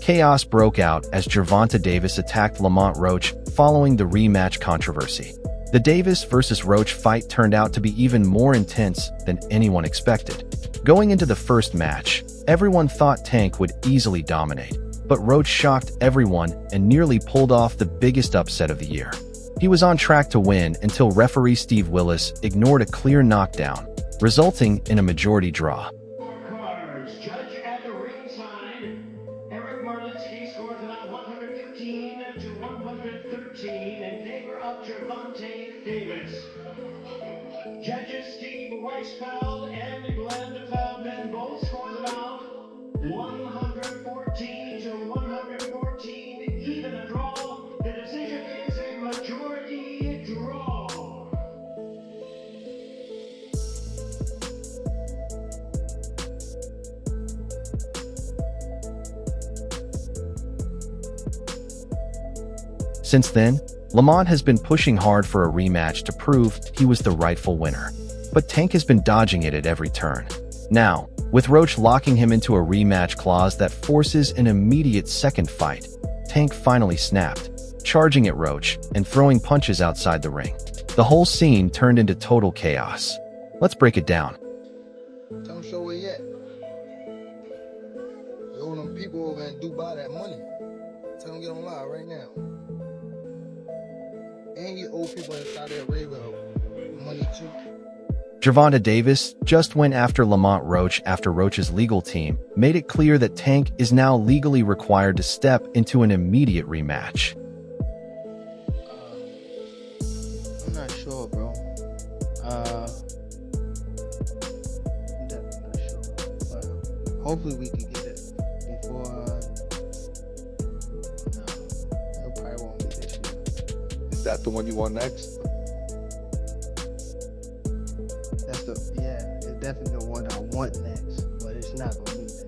Chaos broke out as Gervonta Davis attacked Lamont Roach following the rematch controversy. The Davis vs. Roach fight turned out to be even more intense than anyone expected. Going into the first match, everyone thought Tank would easily dominate, but Roach shocked everyone and nearly pulled off the biggest upset of the year. He was on track to win until referee Steve Willis ignored a clear knockdown, resulting in a majority draw. Judge at the ringside, Eric scores it out 115 to 113 in favor of Gervonta Davis. Judges Steve Weisfeld and Glenn Feldman both scores it out 114 to 114, even a draw. The decision is a majority draw. Since then, Lamont has been pushing hard for a rematch to prove he was the rightful winner. But Tank has been dodging it at every turn. Now, with Roach locking him into a rematch clause that forces an immediate second fight, Tank finally snapped, charging at Roach and throwing punches outside the ring. The whole scene turned into total chaos. Let's break it down. Don't show it yet. You owe them people over in Dubai that money. Tell them to get on live right now. And you owe people in Saudi Arabia money too. Gervonta Davis just went after Lamont Roach after Roach's legal team made it clear that Tank is now legally required to step into an immediate rematch. I'm not sure, bro. I'm definitely not sure. But hopefully we can get it before. No, it probably won't be this year. Is that the one you want next? It's definitely the one I want next, but it's not gonna be next.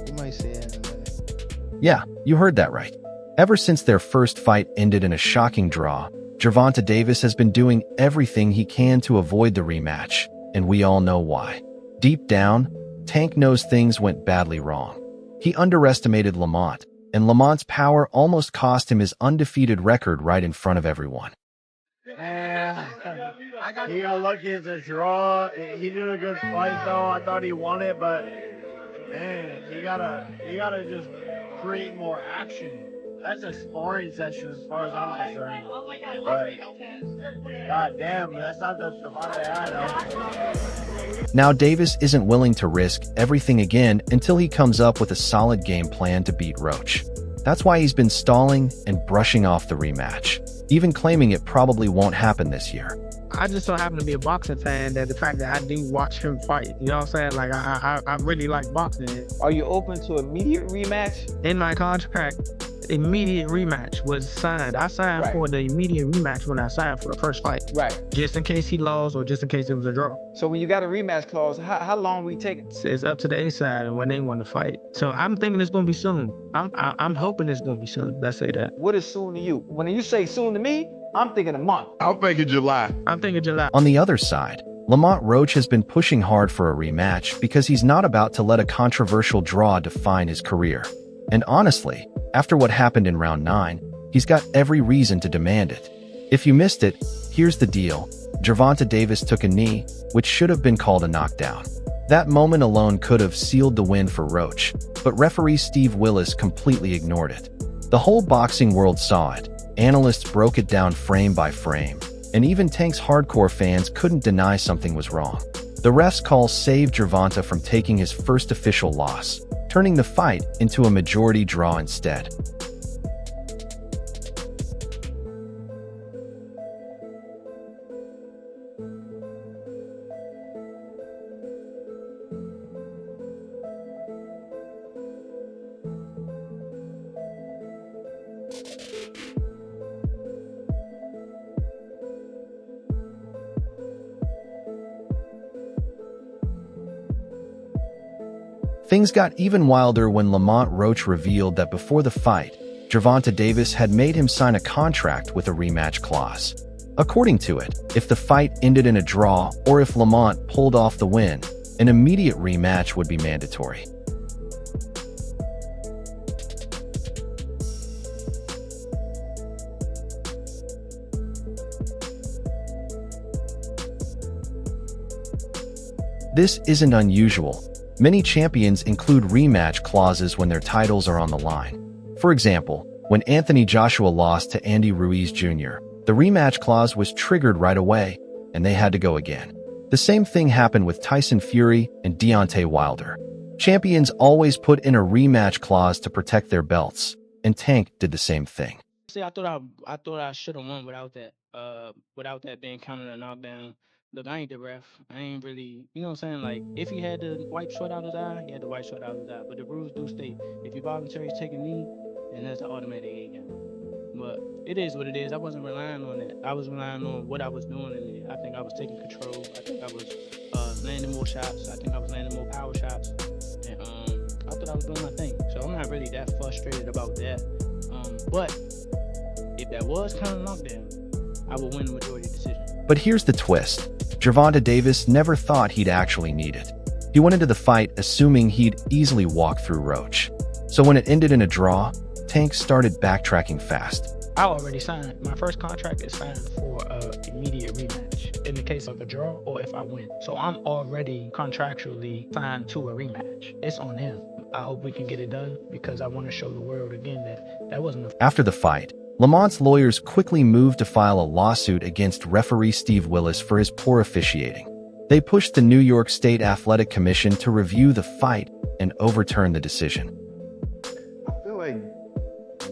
You might say it in a minute. Yeah, you heard that right. Ever since their first fight ended in a shocking draw, Gervonta Davis has been doing everything he can to avoid the rematch, and we all know why. Deep down, Tank knows things went badly wrong. He underestimated Lamont, and Lamont's power almost cost him his undefeated record right in front of everyone. He got lucky as a draw. He did a good fight though. I thought he won it, but man, you gotta just create more action. That's a sparring session as far as I'm concerned. But god damn, that's not the fight I had. Now Davis isn't willing to risk everything again until he comes up with a solid game plan to beat Roach. That's why he's been stalling and brushing off the rematch, even claiming it probably won't happen this year. I just so happen to be a boxing fan that the fact that I do watch him fight, you know what I'm saying? Like, I really like boxing. Are you open to immediate rematch? In my contract, immediate rematch was signed. I signed for the immediate rematch when I signed for the first fight. Right. Just in case he lost or just in case it was a draw. So when you got a rematch clause, how long will we take it? It's up to the A side and when they want to fight. So I'm thinking it's going to be soon. I'm hoping it's going to be soon. Let's say that. What is soon to you? When you say soon to me, I'm thinking a month. I'm thinking July. I'm thinking July. On the other side, Lamont Roach has been pushing hard for a rematch because he's not about to let a controversial draw define his career. And honestly, after what happened in round 9, he's got every reason to demand it. If you missed it, here's the deal. Gervonta Davis took a knee, which should have been called a knockdown. That moment alone could have sealed the win for Roach, but referee Steve Willis completely ignored it. The whole boxing world saw it. Analysts broke it down frame by frame, and even Tank's hardcore fans couldn't deny something was wrong. The ref's call saved Gervonta from taking his first official loss, turning the fight into a majority draw instead. Things got even wilder when Lamont Roach revealed that before the fight, Gervonta Davis had made him sign a contract with a rematch clause. According to it, if the fight ended in a draw or if Lamont pulled off the win, an immediate rematch would be mandatory. This isn't unusual. Many champions include rematch clauses when their titles are on the line. For example, when Anthony Joshua lost to Andy Ruiz Jr., the rematch clause was triggered right away, and they had to go again. The same thing happened with Tyson Fury and Deontay Wilder. Champions always put in a rematch clause to protect their belts, and Tank did the same thing. See, I thought I should have won without that being counted a knockdown. Look, I ain't the ref. I ain't really, you know what I'm saying? Like, if he had to wipe sweat out his eye, he had to wipe sweat out his eye. But the rules do state if you voluntarily take a knee, then that's an automatic game. But it is what it is. I wasn't relying on that. I was relying on what I was doing in there. I think I was taking control. I think I was landing more shots. I think I was landing more power shots. And I thought I was doing my thing. So I'm not really that frustrated about that. But if that was kind of knockdown, I would win the majority decision. But here's the twist. Gervonta Davis never thought he'd actually need it. He went into the fight assuming he'd easily walk through Roach. So when it ended in a draw, Tank started backtracking fast. I already signed. My first contract is signed for an immediate rematch in the case of a draw or if I win. So I'm already contractually signed to a rematch. It's on him. I hope we can get it done because I want to show the world again that wasn't a... After the fight, Lamont's lawyers quickly moved to file a lawsuit against referee Steve Willis for his poor officiating. They pushed the New York State Athletic Commission to review the fight and overturn the decision. I feel like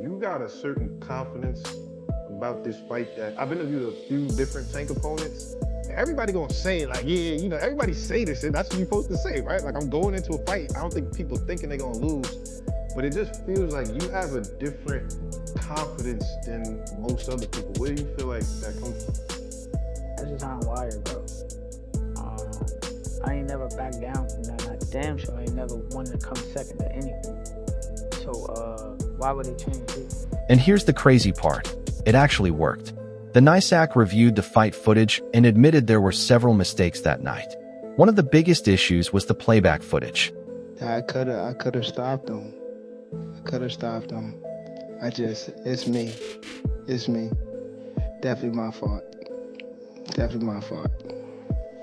you got a certain confidence about this fight that I've interviewed a few different Tank opponents. Everybody gonna say like, yeah, you know, everybody say this and that's what you're supposed to say, right? Like I'm going into a fight. I don't think people thinking they're gonna lose, but it just feels like you have a different confidence than most other people. Where do you feel like that comes from? That's just how I'm wired, bro. I ain't never backed down from that. I damn sure I ain't never wanted to come second to anything. So why would they change it? And here's the crazy part. It actually worked. The NYSAC reviewed the fight footage and admitted there were several mistakes that night. One of the biggest issues was the playback footage. I could have stopped him. It's me. Definitely my fault.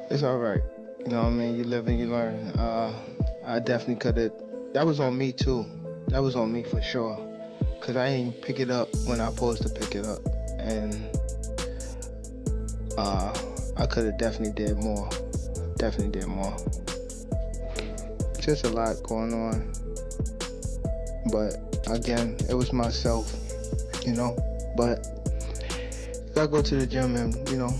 It's all right. You know what I mean? You live and you learn. I definitely could have. That was on me too. That was on me for sure. Cause I ain't pick it up when I supposed to pick it up, and I could have definitely did more. Just a lot going on. But again, it was myself, you know. But gotta go to the gym and, you know,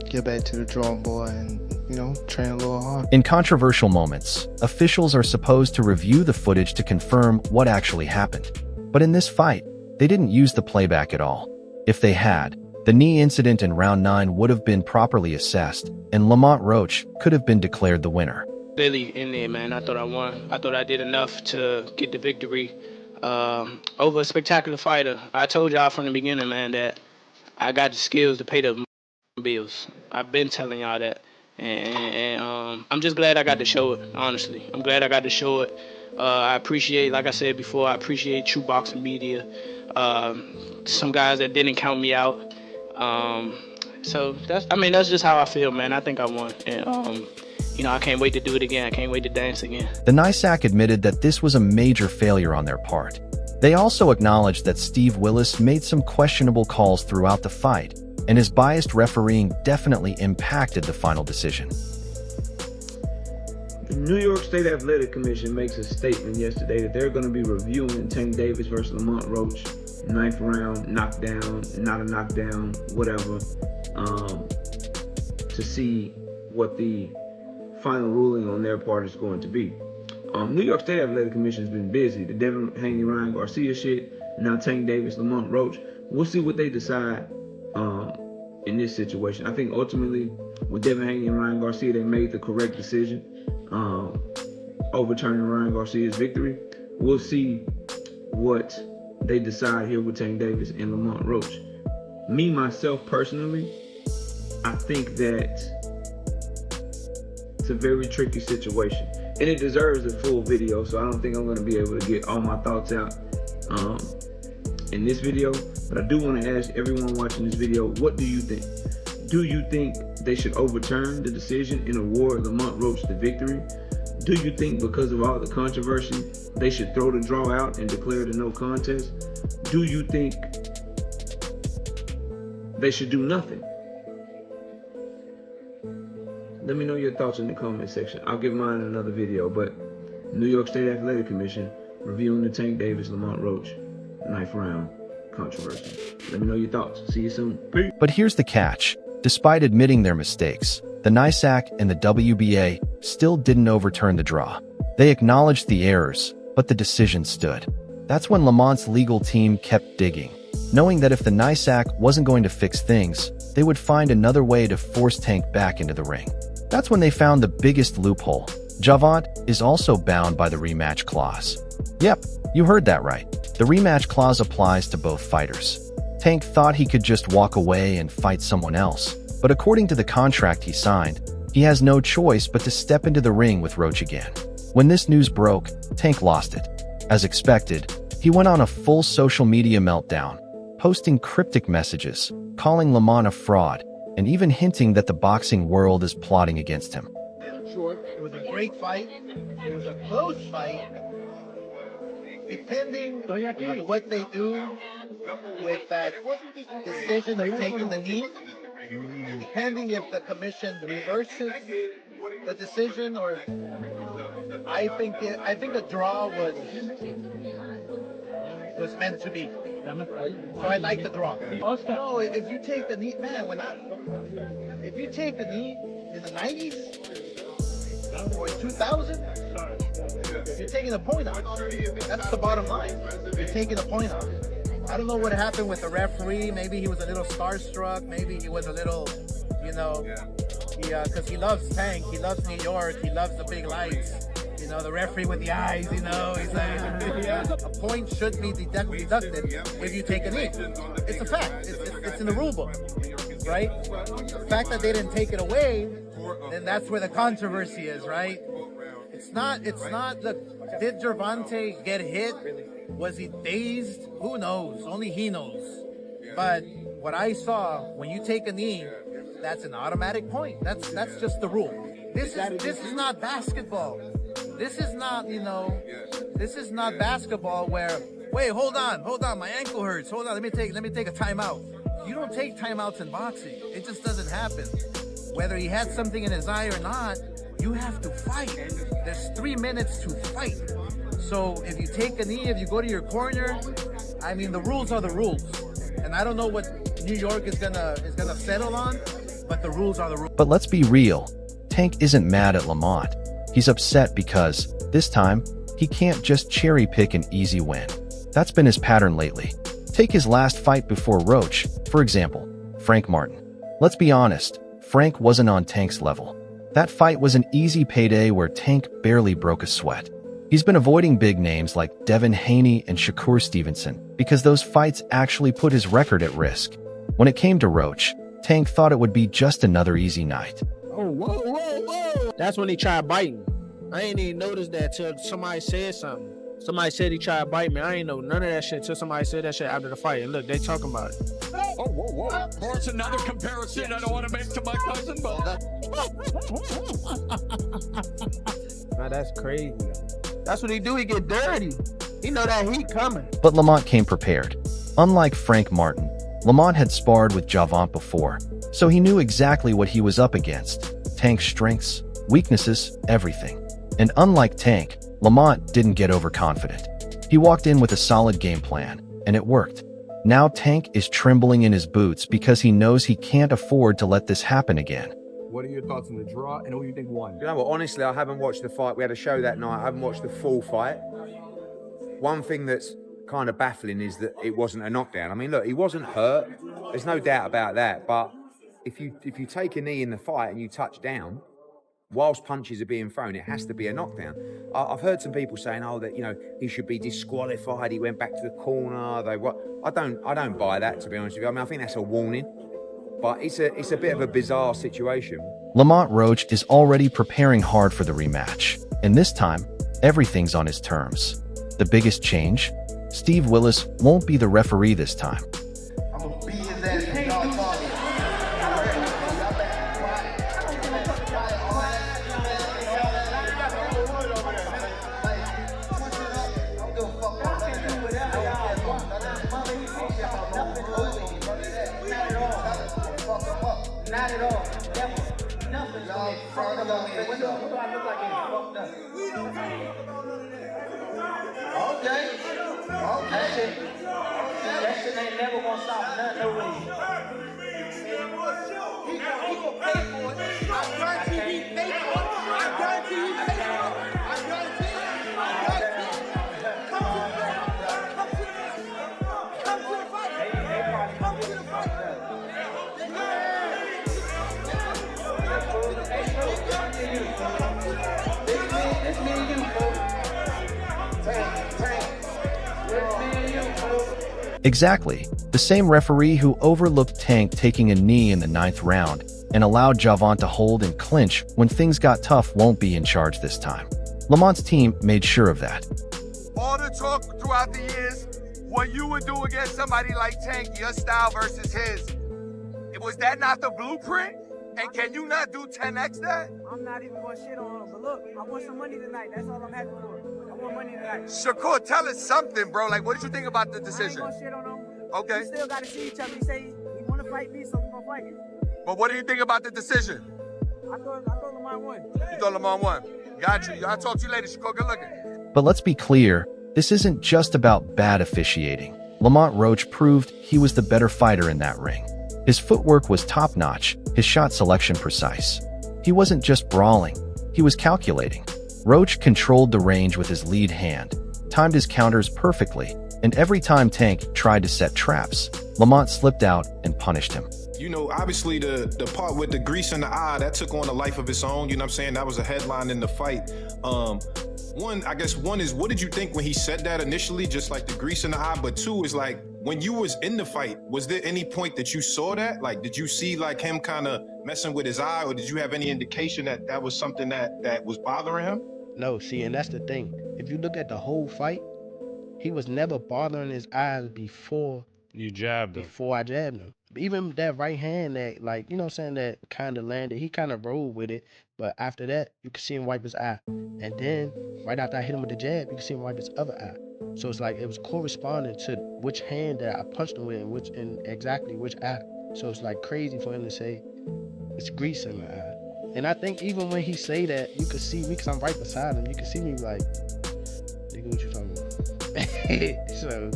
get back to the drawing board and, you know, train a little harder. In controversial moments, officials are supposed to review the footage to confirm what actually happened. But in this fight, they didn't use the playback at all. If they had, the knee incident in round 9 would have been properly assessed, and Lamont Roach could have been declared the winner. Clearly in there, man. I thought I won. I thought I did enough to get the victory over a spectacular fighter. I told y'all from the beginning, man, that I got the skills to pay the bills. I've been telling y'all that. And I'm just glad I got to show it, honestly. I'm glad I got to show it. I appreciate, like I said before, I appreciate True Boxing Media. Some guys that didn't count me out. So that's just how I feel, man. I think I won. And you know, I can't wait to do it again. I can't wait to dance again. The NYSAC admitted that this was a major failure on their part. They also acknowledged that Steve Willis made some questionable calls throughout the fight, and his biased refereeing definitely impacted the final decision. The New York State Athletic Commission makes a statement yesterday that they're going to be reviewing Tank Davis versus Lamont Roach, 9th round, knockdown, not a knockdown, whatever, to see what the final ruling on their part is going to be. New York State Athletic Commission has been busy. The Devin Haney, Ryan Garcia shit, now Tank Davis, Lamont Roach. We'll see what they decide in this situation. I think ultimately with Devin Haney and Ryan Garcia, they made the correct decision, overturning Ryan Garcia's victory. We'll see what they decide here with Tank Davis and Lamont Roach. Me, myself, personally, I think that It's a very tricky situation, and it deserves a full video, so I don't think I'm going to be able to get all my thoughts out in this video. But I do want to ask everyone watching this video, what do you think? Do you think they should overturn the decision and award Lamont Roach the victory? Do you think because of all the controversy, they should throw the draw out and declare the no contest? Do you think they should do nothing? Let me know your thoughts in the comment section. I'll give mine in another video, but New York State Athletic Commission reviewing the Tank Davis Lamont Roach 9th round controversy. Let me know your thoughts. See you soon. Peace. But here's the catch. Despite admitting their mistakes, the NYSAC and the WBA still didn't overturn the draw. They acknowledged the errors, but the decision stood. That's when Lamont's legal team kept digging, knowing that if the NYSAC wasn't going to fix things, they would find another way to force Tank back into the ring. That's when they found the biggest loophole. Gervonta is also bound by the rematch clause. Yep, you heard that right. The rematch clause applies to both fighters. Tank thought he could just walk away and fight someone else, but according to the contract he signed, he has no choice but to step into the ring with Roach again. When this news broke, Tank lost it. As expected, he went on a full social media meltdown, posting cryptic messages, calling Lamont a fraud, and even hinting that the boxing world is plotting against him. Sure, it was a great fight. It was a close fight. Depending on what they do with that decision of taking the knee, depending if the commission reverses the decision, or I think a draw was meant to be. So I like the draw. No, if you take the knee, man, if you take the knee in the 90s or 2000, you're taking a point out. That's the bottom line. You're taking a point out. I don't know what happened with the referee. Maybe he was a little starstruck. Maybe he was a little, because he loves Tank. He loves New York. He loves the big lights. The referee with the eyes, he's like, a point should be deducted if you take a knee. It's a fact. It's in the rule book, right? The fact that they didn't take it away, then that's where the controversy is, right? It's not, look, did Gervonta get hit? Was he dazed? Who knows? Only he knows. But what I saw, when you take a knee, that's an automatic point. That's just the rule. This is not basketball. This is not, this is not basketball where, wait, hold on, my ankle hurts. Hold on, let me take a timeout. You don't take timeouts in boxing. It just doesn't happen. Whether he had something in his eye or not, you have to fight. There's 3 minutes to fight. So if you take a knee, if you go to your corner, the rules are the rules. And I don't know what New York is gonna settle on, but the rules are the rules. But let's be real. Tank isn't mad at Lamont. He's upset because, this time, he can't just cherry-pick an easy win. That's been his pattern lately. Take his last fight before Roach, for example, Frank Martin. Let's be honest, Frank wasn't on Tank's level. That fight was an easy payday where Tank barely broke a sweat. He's been avoiding big names like Devin Haney and Shakur Stevenson because those fights actually put his record at risk. When it came to Roach, Tank thought it would be just another easy night. Oh, whoa. That's when he tried biting. I ain't even noticed that till somebody said something. Somebody said he tried to bite me. I ain't know none of that shit till somebody said that shit after the fight. And look, they talking about it. Oh, whoa. Of course, another comparison I don't want to make to my cousin, but... Now, that's crazy. That's what he do. He get dirty. He know that heat coming. But Lamont came prepared. Unlike Frank Martin, Lamont had sparred with Gervonta before, so he knew exactly what he was up against. Tank's strengths, weaknesses, everything. And unlike Tank, Lamont didn't get overconfident. He walked in with a solid game plan, and it worked. Now Tank is trembling in his boots because he knows he can't afford to let this happen again. What are your thoughts on the draw, and who do you think won? You know what, honestly, I haven't watched the fight. We had a show that night. I haven't watched the full fight. One thing that's kind of baffling is that it wasn't a knockdown. I mean, look, he wasn't hurt. There's no doubt about that. But if you take a knee in the fight and you touch down, whilst punches are being thrown, it has to be a knockdown. I've heard some people saying, oh, that, he should be disqualified. He went back to the corner. I don't buy that, to be honest with you. I mean, I think that's a warning. But it's a bit of a bizarre situation. Lamont Roach is already preparing hard for the rematch, and this time, everything's on his terms. The biggest change? Steve Willis won't be the referee this time. I'm gonna beat his ass in y'all talking. Not at all. Never. Nothing. Y'all fucked up. What do I look like getting fucked up? Okay. Okay. That shit ain't never gonna stop nothing, no way. He gonna pay for it. I guarantee he pay for it. I guarantee he pay for it. I guarantee it. I guarantee it. Come to the fight. Come to the fight. Come to the fight. It's me and you, folks. Exactly, the same referee who overlooked Tank taking a knee in the 9th round and allowed Gervonta to hold and clinch when things got tough won't be in charge this time. Lamont's team made sure of that. All the talk throughout the years, what you would do against somebody like Tank, your style versus his, was that not the blueprint? And can you not do 10x that? I'm not even going to shit on him, but look, I want some money tonight. That's all I'm happy for. I want money tonight. Shakur, tell us something, bro. Like, what did you think about the decision? I ain't going to shit on him. Okay. We still got to see each other. He say he want to fight me, so we going to fight him. But what do you think about the decision? I thought Lamont won. You thought Lamont won? Got you. I'll talk to you later, Shakur. Good looking. But let's be clear, this isn't just about bad officiating. Lamont Roach proved he was the better fighter in that ring. His footwork was top-notch, his shot selection precise. He wasn't just brawling, he was calculating. Roach controlled the range with his lead hand, timed his counters perfectly, and every time Tank tried to set traps, Lamont slipped out and punished him. You know, obviously the part with the grease in the eye, that took on a life of its own, you know what I'm saying? That was a headline in the fight. One is, what did you think when he said that initially, just like the grease in the eye? But two is like, when you was in the fight, was there any point that you saw that? Like, did you see like him kind of messing with his eye, or did you have any indication that that was something that was bothering him? No, see, and that's the thing. If you look at the whole fight, he was never bothering his eyes before you jabbed him. Before I jabbed him. Even that right hand that, like, you know what I'm saying, that kind of landed, he kind of rolled with it. But after that, you could see him wipe his eye. And then, right after I hit him with the jab, you could see him wipe his other eye. So it's like, it was corresponding to which hand that I punched him with and exactly which eye. So it's like crazy for him to say, it's grease in my eye. And I think even when he say that, you could see me, because I'm right beside him, you can see me like, nigga, what you talking about? So,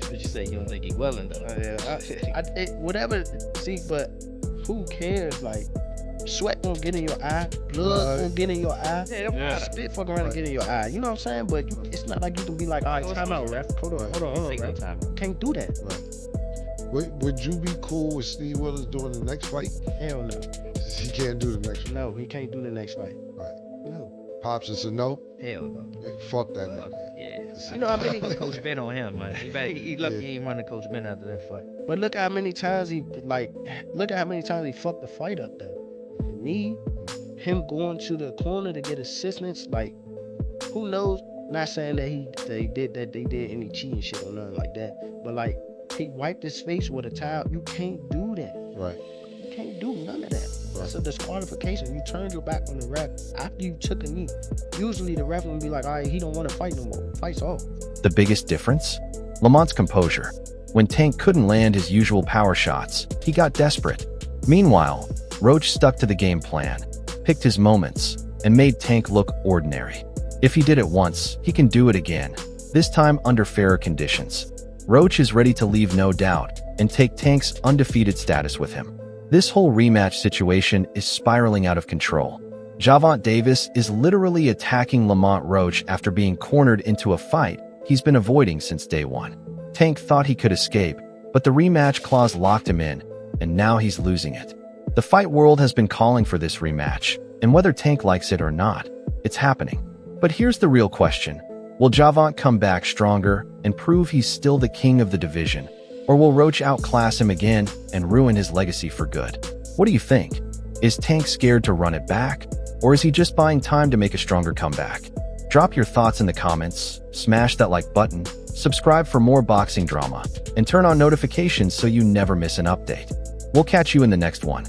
but you say you don't think he willing though. Whatever, see, but who cares? Like, sweat gonna get in your eye, blood gonna get in your eye, spit fuck around and get in your eye. You know what I'm saying? But it's not like you can be like, all right, time out, ref. Hold on, ref. You can't do that. Right. Would you be cool with Steve Willis doing the next fight? Hell no. He can't do the next fight. No, he can't do the next fight. Right. No. Pops is a no? Hell no. Fuck that nigga. Yeah. You know how many Coach Ben on him, man. He lucky he ain't running Coach Ben after that fight. But look how many times he fucked the fight up though. Me, him going to the corner to get assistance, like, who knows? Not saying that they did any cheating shit or nothing like that. But like, he wiped his face with a towel. You can't do that. Right. You can't do none of that. That's a disqualification. You turned your back on the ref after you took a knee. Usually the ref would be like, all right, he don't want to fight no more. Fight's off. The biggest difference? Lamont's composure. When Tank couldn't land his usual power shots, he got desperate. Meanwhile, Roach stuck to the game plan, picked his moments, and made Tank look ordinary. If he did it once, he can do it again, this time under fairer conditions. Roach is ready to leave no doubt and take Tank's undefeated status with him. This whole rematch situation is spiraling out of control. Gervonta Davis is literally attacking Lamont Roach after being cornered into a fight he's been avoiding since day one. Tank thought he could escape, but the rematch clause locked him in, and now he's losing it. The fight world has been calling for this rematch, and whether Tank likes it or not, it's happening. But here's the real question. Will Gervonta come back stronger and prove he's still the king of the division? Or will Roach outclass him again and ruin his legacy for good? What do you think? Is Tank scared to run it back? Or is he just buying time to make a stronger comeback? Drop your thoughts in the comments, smash that like button, subscribe for more boxing drama, and turn on notifications so you never miss an update. We'll catch you in the next one.